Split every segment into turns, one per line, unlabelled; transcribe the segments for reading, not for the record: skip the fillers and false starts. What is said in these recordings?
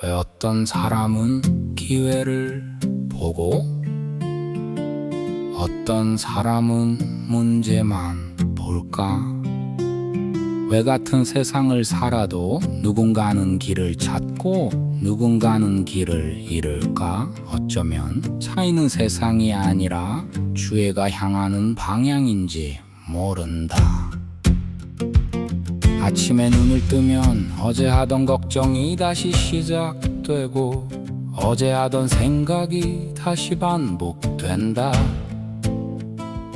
왜 어떤 사람은 기회를 보고 어떤 사람은 문제만 볼까? 왜 같은 세상을 살아도 누군가는 길을 찾고 누군가는 길을 잃을까? 어쩌면 차이는 세상이 아니라 주애가 향하는 방향인지 모른다. 아침에 눈을 뜨면 어제 하던 걱정이 다시 시작되고 어제 하던 생각이 다시 반복된다.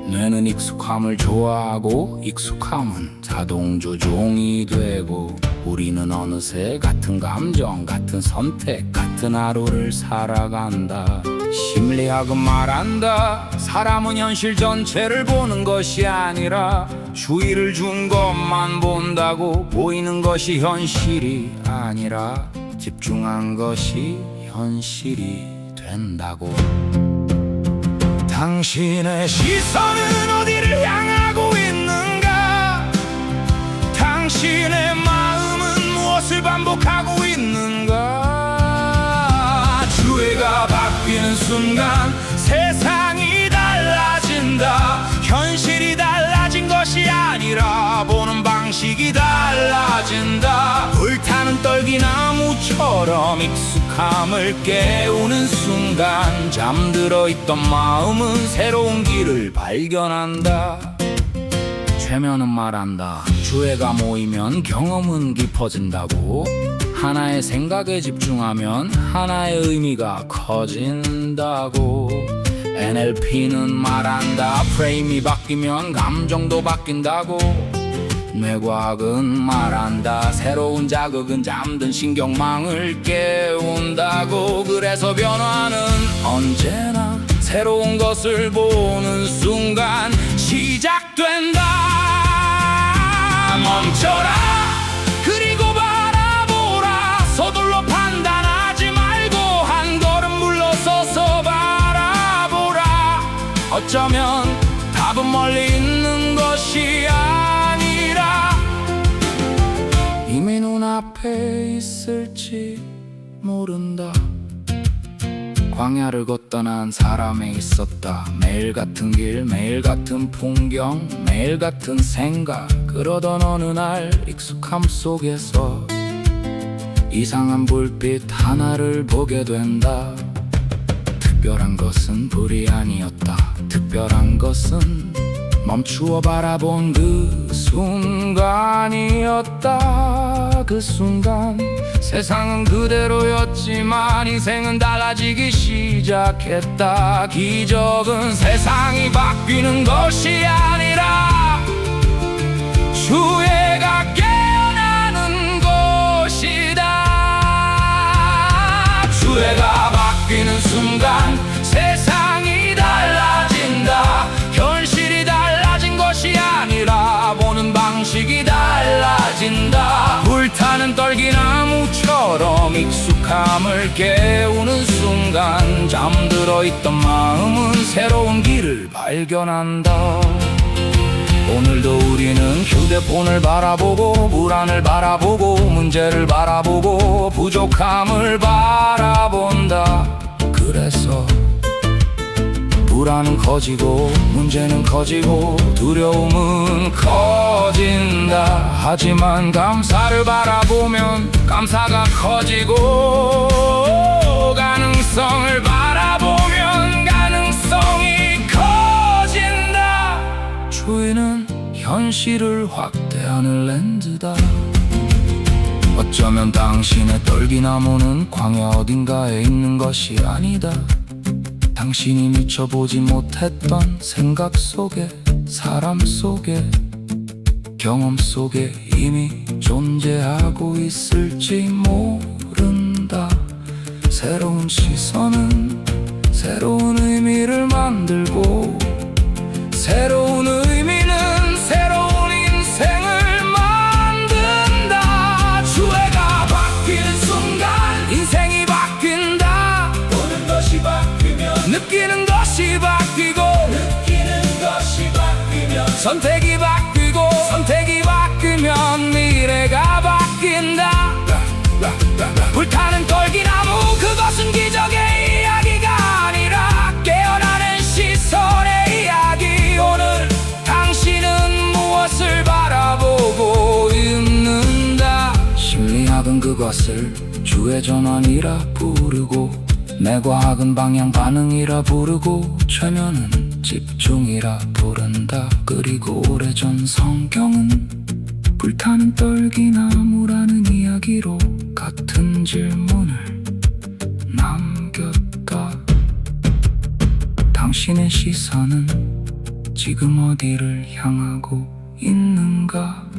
뇌는 익숙함을 좋아하고 익숙함은 자동 조종이 되고 우리는 어느새 같은 감정, 같은 선택, 같은 하루를 살아간다. 심리학은 말한다. 사람은 현실 전체를 보는 것이 아니라 주의를 준 것만 본다고. 보이는 것이 현실이 아니라 집중한 것이 현실이 된다고. 당신의 시선은 어디를 향하고 있는가? 당신의 마음은 무엇을 반복하고 있는가? 주의가 바뀌는 순간 세상이 달라진다. 현실이 달라진 것이 아니라 보는 방식이 달라진다. 불타는 떨기나무처럼 익숙함을 깨우는 순간 잠들어 있던 마음은 새로운 길을 발견한다. 최면은 말한다. 주애가 모이면 경험은 깊어진다고. 하나의 생각에 집중하면 하나의 의미가 커진다고. NLP는 말한다. 프레임이 바뀌면 감정도 바뀐다고. 뇌과학은 말한다. 새로운 자극은 잠든 신경망을 깨운다고. 그래서 변화는 언제나 새로운 것을 보는 순간 시작된다. 멈춰라. 그리고 바라보라. 서둘러 판단하지 말고 한 걸음 물러서서 바라보라. 어쩌면 답은 멀리 있는 것이 아니라 이미 눈앞에 있을지 모른다. 광야를 걷던 한 사람에 있었다. 매일 같은 길, 매일 같은 풍경, 매일 같은 생각. 그러던 어느 날 익숙함 속에서 이상한 불빛 하나를 보게 된다. 특별한 것은 불이 아니었다. 특별한 것은 멈추어 바라본 그 순간이었다. 그 순간 세상은 그대로였지만 인생은 달라지기 시작했다. 기적은 세상이 바뀌는 것이 아니라 주애가 깨어나는 것이다. 주애가 바뀌는 순간 세상이 달라진다. 현실이 달라진 것이 아니라 보는 방식이 달라진다. 불타는 떨기나무처럼 익숙함을 깨우는 순간 잠들어 있던 마음은 새로운 길을 발견한다. 오늘도 우리는 휴대폰을 바라보고 불안을 바라보고 문제를 바라보고 부족함을 바라본다. 그래서 불안은 커지고 문제는 커지고 두려움은 커진다. 하지만 감사를 바라보면 감사가 커지고 가능성을 바라보면 가능성이 커진다. 주의는 현실을 확대하는 렌즈다. 어쩌면 당신의 떨기나무는 광야 어딘가에 있는 것이 아니다. 당신이 미처 보지 못했던 생각 속에, 사람 속에, 경험 속에 이미 존재하고 있을지 모른다. 새로운 시선은 새로운 의미를 만들고 새로운 의미는 새로운 인생을 만든다. 주애가 바뀌는 순간 인생이 바뀐다. 보는 것이 바뀌면 느끼는 것이 바뀌고 느끼는 것이 바뀌면 선택이 바뀌고 선택이 바뀌면 미래가 바뀐다. 불타는 떨기 과학은 그것을 주의 전환이라 부르고, 내 과학은 방향 반응이라 부르고, 최면은 집중이라 부른다. 그리고 오래전 성경은 불타는 떨기나무라는 이야기로 같은 질문을 남겼다. 당신의 시선은 지금 어디를 향하고 있는가?